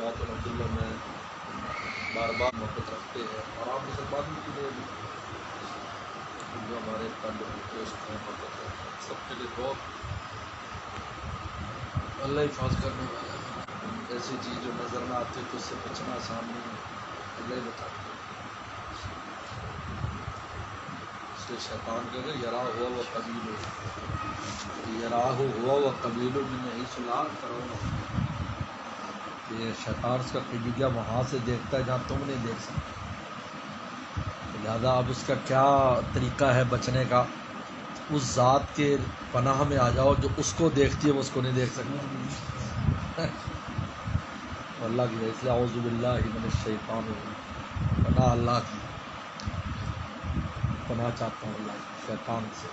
واقعات الحمدللہ میں بار بار محبت رکھتے ہیں اور آپ کے ساتھ بات بھی کی جو ہمارے تعلق دوست ہیں محبت ہے سب کے لیے بہت اللہ حفاظ کرنے والا ہے. ایسی چیز جو نظر نہ آتی تو اس سے بچنا آسان نہیں ہے. اللہ ہی بتاتے اس لیے شیطان کہتے ہیں یرا ہوا و قبیل ہوا و قبیل میں نہیں سلا کرو. یہ شیطان اس کا قبیلہ وہاں سے دیکھتا ہے جہاں تم نہیں دیکھ سکتے. لہذا اب اس کا کیا طریقہ ہے بچنے کا؟ اس ذات کے پناہ میں آ جاؤ جو اس کو دیکھتی ہے وہ اس کو نہیں دیکھ سکتا. اللہ کی اس لیے اعوذ باللہ من الشیطان الرجیم، پناہ اللہ کی، پناہ چاہتا ہوں اللہ کی شیطان سے.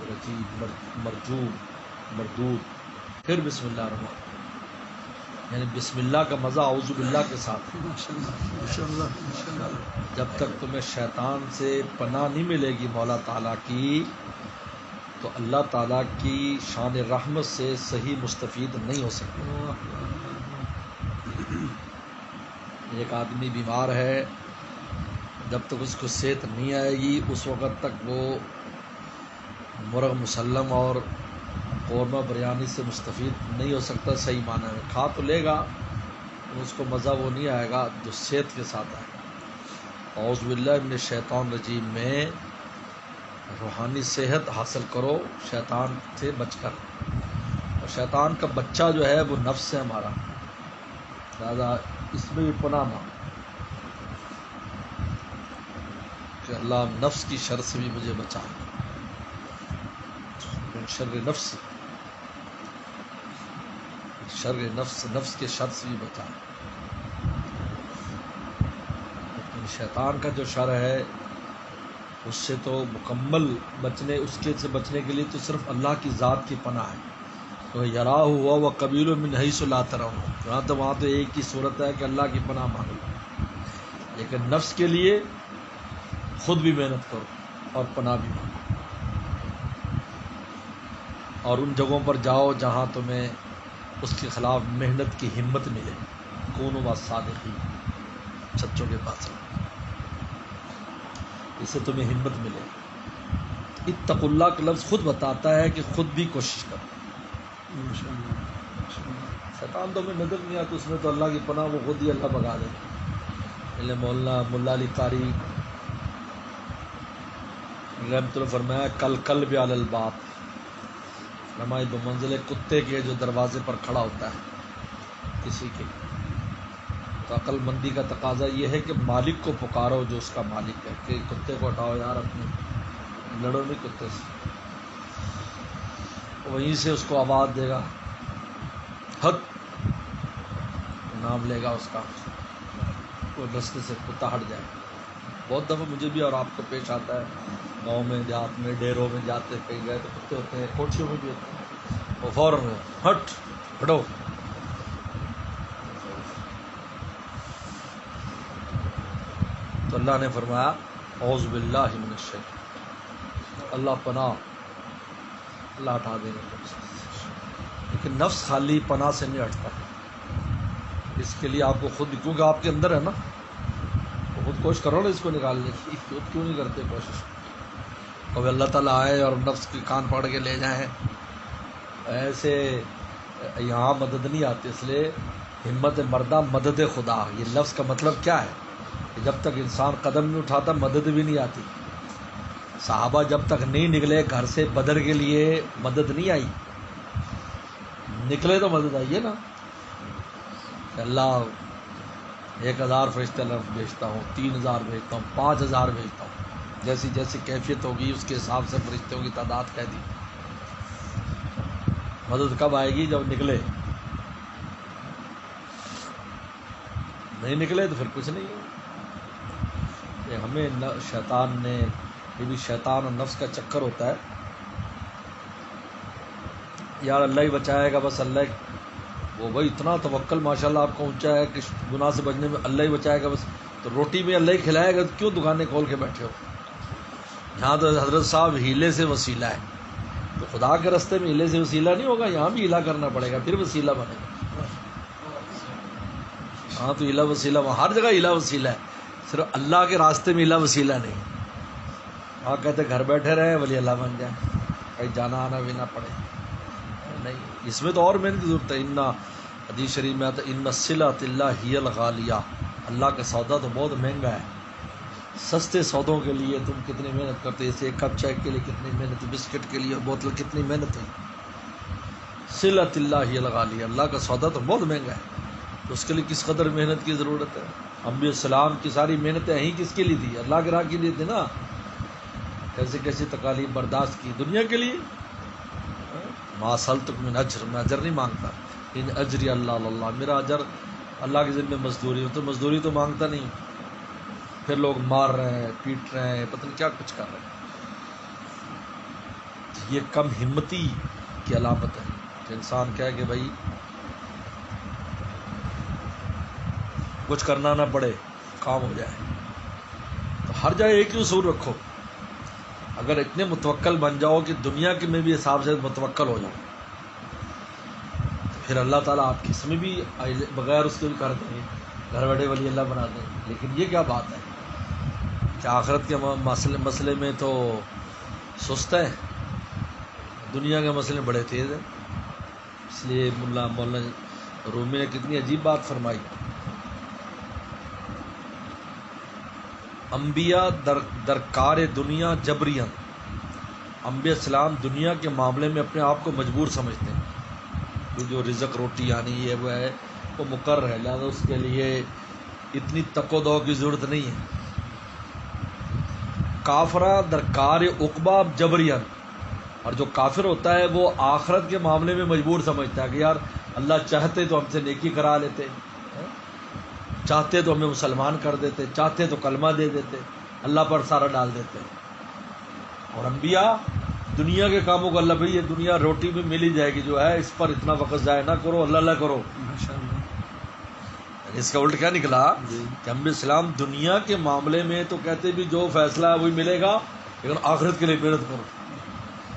رجیم مرجوم مردود. پھر بسم اللہ الرحمن الرحیم، یعنی بسم اللہ کا مزہ اعوذ باللہ کے ساتھ. جب تک تمہیں شیطان سے پناہ نہیں ملے گی مولا تعالیٰ کی تو اللہ تعالیٰ کی شان رحمت سے صحیح مستفید نہیں ہو سکتے. ایک آدمی بیمار ہے، جب تک اس کو صحت نہیں آئے گی اس وقت تک وہ مرغ مسلم اور قورمہ بریانی سے مستفید نہیں ہو سکتا. صحیح معنی ہے کھا تو لے گا، اس کو مزہ وہ نہیں آئے گا جو صحت کے ساتھ آئے گا. اعوذ باللہ من الشیطان الرجیم میں روحانی صحت حاصل کرو شیطان سے بچ کر. اور شیطان کا بچہ جو ہے وہ نفس ہے ہمارا، لہٰذا اس میں بھی پناہ مانگو کہ اللہ نفس کی شر سے بھی مجھے بچا، شر نفس، شر نفس، نفس کے شر سے بھی بچا. لیکن شیطان کا جو شر ہے اس سے تو مکمل بچنے، اس کے سے بچنے کے لیے تو صرف اللہ کی ذات کی پناہ ہے. تو یراہ ہوا و قبیل من حیث لا ترون، وہاں تو ایک ہی صورت ہے کہ اللہ کی پناہ مانگو. لیکن نفس کے لیے خود بھی محنت کرو اور پناہ بھی مانگو، اور ان جگہوں پر جاؤ جہاں تمہیں اس کے خلاف محنت کی ہمت ملے. کونوا والصادقین، سچوں کے پاس اس سے تمہیں ہمت ملے. اتقوا اللہ کا لفظ خود بتاتا ہے کہ خود بھی کوشش کرو. شیطان تو ہمیں نظر نہیں آتا، اس میں تو اللہ کی پناہ وہ خود ہی اللہ بگا دے. مولانا ملا علی قاری رحمۃ اللہ فرمایا کل بھی علی الباب، فرمایا دو منزل کتے کے جو دروازے پر کھڑا ہوتا ہے کسی کے. تو عقل مندی کا تقاضا یہ ہے کہ مالک کو پکارو جو اس کا مالک ہے، کہ کتے کو ہٹاؤ یار، اپنے لڑو نہیں کتے سے. وہیں سے اس کو آواز دے گا، حق نام لے گا اس کا، وہ رستے سے کتا ہٹ جائے. بہت دفعہ مجھے بھی اور آپ کو پیش آتا ہے، گاؤں میں دیہات میں ڈیروں میں جاتے کہیں گئے تو کتے ہوتے ہیں، کوٹھیوں میں بھی ہوتے ہیں، وہ فوراً ہٹ ہٹو. تو اللہ نے فرمایا اعوذ باللہ من الشیطان، اللہ پناہ، اللہ ہٹا دے گا. لیکن نفس خالی پناہ سے نہیں ہٹتا، اس کے لیے آپ کو خود، کیونکہ آپ کے اندر ہے نا، تو خود کوشش کرو نا اس کو نکالنے کی. خود کیوں نہیں کرتے کوشش؟ کبھی اللہ تعالیٰ آئے اور نفس کے کان پکڑ کے لے جائیں، ایسے یہاں مدد نہیں آتی. اس لیے ہمت مردہ مدد خدا، یہ لفظ کا مطلب کیا ہے کہ جب تک انسان قدم نہیں اٹھاتا مدد بھی نہیں آتی. صحابہ جب تک نہیں نکلے گھر سے بدر کے لیے مدد نہیں آئی، نکلے تو مدد آئی ہے نا. اللہ 1000 فرشتے بھیجتا ہوں، 3000 بھیجتا ہوں، 5000 بھیجتا ہوں، جیسی جیسی کیفیت ہوگی اس کے حساب سے فرشتوں کی تعداد کہہ دی. مدد کب آئے گی؟ جب نکلے. نہیں نکلے تو پھر کچھ نہیں ہے. یہ ہمیں شیطان نے، یہ بھی شیطان اور نفس کا چکر ہوتا ہے، یار اللہ ہی بچائے گا بس. اللہ وہ بھائی اتنا توکل ماشاءاللہ آپ کا اونچا ہے کہ گناہ سے بچنے میں اللہ ہی بچائے گا بس. تو روٹی میں اللہ ہی کھلائے گا تو کیوں دکانیں کھول کے بیٹھے ہو؟ یہاں تو حضرت صاحب ہیلے سے وسیلہ ہے. تو خدا کے راستے میں ہیلے سے وسیلہ نہیں ہوگا، یہاں بھی ہیلا کرنا پڑے گا پھر وسیلہ بنے گا. ہاں تو ہیلا وسیلہ وہاں ہر جگہ ہیلا وسیلہ ہے، صرف اللہ کے راستے میں ہیلا وسیلہ نہیں. ہاں کہتے گھر بیٹھے رہے ولی اللہ بن جائے، کہیں جانا آنا بھی نہ پڑے. نہیں، اس میں تو اور محنت کی ضرورت ہے. حدیث شریف میں آتا ہے ان صلۃ اللہ ہی الغالیہ، اللہ کا سودا تو بہت مہنگا ہے. سستے سودوں کے لیے تم کتنی محنت کرتے، جیسے ایک کپ چائے کے لیے کتنی محنت، بسکٹ کے لیے بوتل کتنی محنت ہے. صلۃ اللہ ہی الغالیہ، اللہ کا سودا تو بہت مہنگا ہے، تو اس کے لیے کس قدر محنت کی ضرورت ہے. انبیاء السلام کی ساری محنتیں ہیں کس کے لیے تھی؟ اللہ کے راہ کے لیے تھی نا. کیسے کیسی تکالیف برداشت کی دنیا کے لیے. ما سألتکم من اجر، میں اجر نہیں مانگتا. ان اجری اللہ اللہ، میرا اجر اللہ کے ذمہ مزدوری. تو مزدوری تو مانگتا نہیں، پھر لوگ مار رہے ہیں، پیٹ رہے ہیں، پتہ نہیں کیا کچھ کر رہے ہیں. یہ کم ہمتی کی علامت ہے کہ انسان کہے کہ بھائی کچھ کرنا نہ پڑے، کام ہو جائے. تو ہر جگہ ایک ہی اصول رکھو، اگر اتنے متوکل بن جاؤ کہ دنیا کے میں بھی حساب سے متوکل ہو جاؤ، پھر اللہ تعالیٰ آپ کی سمجھ بھی بغیر اس کے بھی کر دیں گے، گھر بیٹھے ولی اللہ بنا دیں. لیکن یہ کیا بات ہے کہ آخرت کے مسئلے میں تو سست ہے، دنیا کے مسئلے بڑے تیز ہیں. اس لیے مولانا رومی نے کتنی عجیب بات فرمائی. انبیاء درکار دنیا جبریاں، انبیاء السلام دنیا کے معاملے میں اپنے آپ کو مجبور سمجھتے ہیں کہ جو رزق روٹی آنی یہ وہ ہے وہ مقرر ہے، لہٰذا اس کے لیے اتنی تک و دو کی ضرورت نہیں ہے. کافرہ درکار عقبہ جبریاں، اور جو کافر ہوتا ہے وہ آخرت کے معاملے میں مجبور سمجھتا ہے کہ یار اللہ چاہتے تو ہم سے نیکی کرا لیتے، چاہتے تو ہمیں مسلمان کر دیتے، چاہتے تو کلمہ دے دیتے، اللہ پر سارا ڈال دیتے. اور انبیاء دنیا کے کاموں کو اللہ بھائی یہ دنیا روٹی بھی مل ہی جائے گی جو ہے، اس پر اتنا وقت ضائع نہ کرو، اللہ اللہ کرو. اس کا الٹ کیا نکلا کہ انبیاء السلام دنیا کے معاملے میں تو کہتے بھی جو فیصلہ ہے وہی ملے گا، لیکن آخرت کے لیے محنت کرو.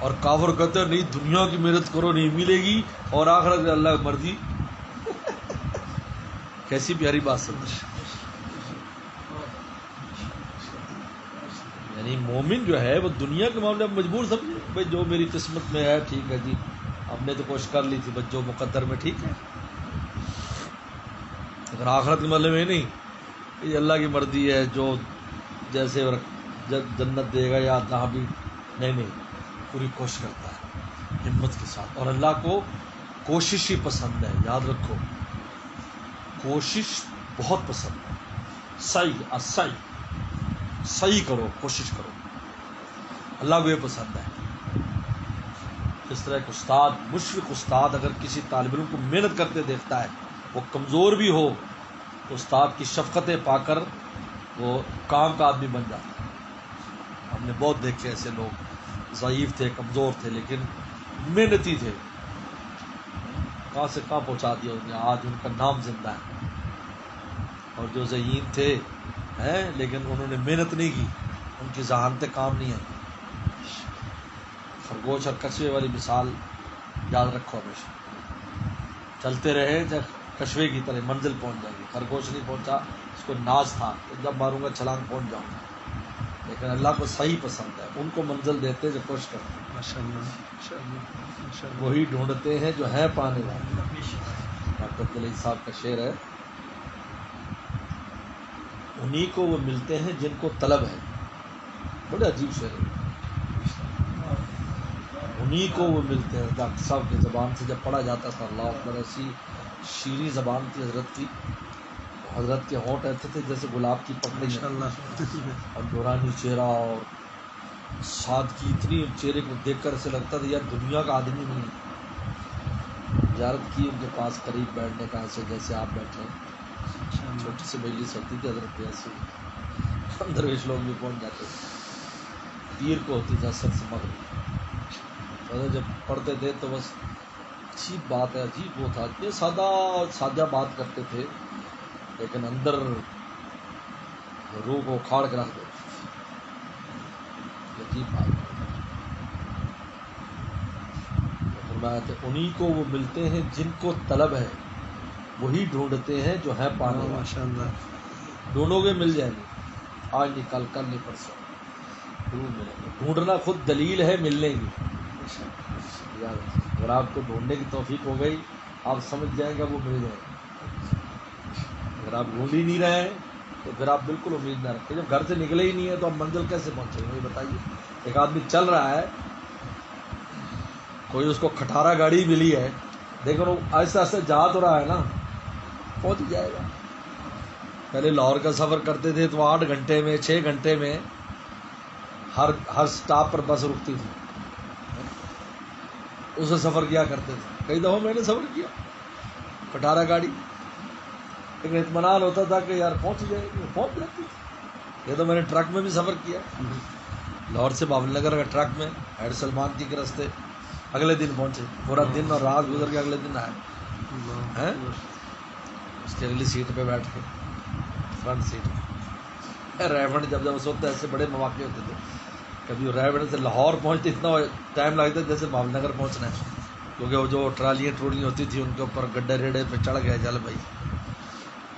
اور کافر کہتے ہیں نہیں دنیا کی محنت کرو نہیں ملے گی، اور آخرت اللہ کی مرضی. کیسی پیاری بات سمجھ. یعنی مومن جو ہے وہ دنیا کے معاملے میں مجبور سمجھے بھائی جو میری قسمت میں ہے ٹھیک ہے جی، ہم نے تو کوشش کر لی تھی، بس جو مقدر میں ٹھیک ہے. لیکن آخرت کے معاملے میں نہیں، یہ اللہ کی مرضی ہے، جو جیسے جنت دے گا یا جہاں بھی، نہیں پوری کوشش کرتا ہے ہمت کے ساتھ. اور اللہ کو کوشش ہی پسند ہے، یاد رکھو کوشش بہت پسند ہے. صحیح کرو، کوشش کرو، اللہ کو یہ پسند ہے. اس طرح ایک استاد، مشفق استاد اگر کسی طالب علم کو محنت کرتے دیکھتا ہے، وہ کمزور بھی ہو تو استاد کی شفقتیں پا کر وہ کام کا آدمی بن جاتا ہے. ہم نے بہت دیکھے ایسے لوگ، ضعیف تھے، کمزور تھے، لیکن محنتی تھے، کہاں سے کہاں پہنچا دیا انہوں نے، آج ان کا نام زندہ ہے. اور جو ذہین تھے ہیں لیکن انہوں نے محنت نہیں کی، ان کی ذہانتیں کام نہیں آئی. خرگوش اور کچھوے والی مثال یاد رکھو ہمیشہ، چلتے رہے کچھوے کی طرح منزل پہنچ جائے گی. خرگوش نہیں پہنچا، اس کو ناز تھا کہ جب ماروں گا چھلانگ پہنچ جاؤں گا. لیکن اللہ کو صحیح پسند ہے، ان کو منزل دیتے جو کوشش کرتے ہیں. وہی ڈھونڈتے ہیں جو ہے پانے والے. ڈاکٹر عبدالعزیز صاحب کا شعر ہے، انہی کو وہ ملتے ہیں جن کو طلب ہے. بڑے عجیب شعر ہے. انہی کو وہ ملتے ہیں. ڈاکٹر صاحب کی زبان سے جب پڑھا جاتا تھا، اللہ اکبر، ایسی شیریں زبان تھی حضرت کی. حضرت کے ہونٹ ایسے تھے جیسے گلاب کی پکڑی، اور نورانی چہرہ، اور سادگی اتنی، چہرے کو دیکھ کر ایسے لگتا تھا یار دنیا کا آدمی نہیں. زیارت کی ان کے پاس قریب بیٹھنے کا، ایسے جیسے آپ بیٹھے ہیں، چھوٹی سی مجلس ہوتی تھی حضرت کی، ایسے درویش لوگ بھی پہنچ جاتے تھے. پیر کو ہوتی تھی اثر سے مغرب. جب پڑھتے تھے تو بس عجیب بات ہے، عجیب وہ تھا، اتنے سادہ بات کرتے تھے لیکن اندر روح کو اکھاڑ کے رکھ دیتے. عجیب بات. فرمایا تھا انہی کو وہ ملتے ہیں جن کو طلب ہے، وہی ڈھونڈتے ہیں جو ہے پانے والے۔ ماشاء اللہ، ڈھونڈو گے مل جائیں گے، آج نہیں کل، کل نہیں پرسوں ضرور ملیں گے۔ ڈھونڈنا خود دلیل ہے ملنے کی۔ اگر آپ کو ڈھونڈنے کی توفیق ہو گئی، آپ سمجھ جائیں گے وہ مل جائیں گے۔ اگر آپ ڈھونڈ ہی نہیں رہے ہیں تو پھر آپ بالکل امید نہ رکھیں۔ جب گھر سے نکلے ہی نہیں ہے تو آپ منزل کیسے پہنچیں گے؟ یہ بتائیے۔ ایک آدمی چل رہا ہے، کوئی اس کو کھٹارا گاڑی ملی ہے، لیکن وہ آہستہ آہستہ جا تو رہا ہے نا، پہنچ جائے گا۔ پہلے لاہور کا سفر کرتے تھے تو 8 گھنٹے میں 6 گھنٹے میں ہر سٹاپ پر بس رکتی تھی، اسے سفر کیا کرتے تھے۔ کئی دفعہ میں نے سفر کیا کھٹارا گاڑی، لیکن اطمینان ہوتا تھا کہ یار پہنچ جائے گی، پہنچ جاتی تھی۔ یہ تو میں نے ٹرک میں بھی سفر کیا، لاہور سے بابل نگر کا ٹرک میں ہیڈ سلمان کے راستے، اگلے دن پہنچے، پورا دن اور رات گزر کے اگلے دن آئے، اس کی اگلی سیٹ پہ بیٹھ کے، فرنٹ سیٹ۔ ریونڈ جب اس وقت ایسے بڑے مواقع ہوتے تھے، کبھی ریونڈ سے لاہور پہنچتے اتنا ٹائم لگتا جیسے بابل نگر پہنچنا ہے، کیونکہ وہ جو ٹرالیاں ہوتی تھی ان کے اوپر گڈھے ریڑے پہ چڑھ گئے، چل بھائی،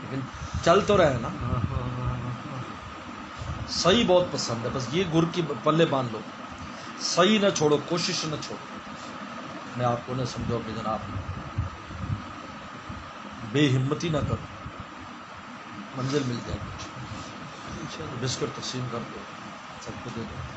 لیکن چل تو رہے نا۔ صحیح بہت پسند ہے، بس یہ گر کی پلے باندھ لو، صحیح نہ چھوڑو، کوشش نہ چھوڑو۔ میں آپ کو نہ سمجھو کہ جناب بے ہمتی نہ کرو، منزل مل جائے گی۔ بسکٹ تقسیم کر دو، سب کو دے دو۔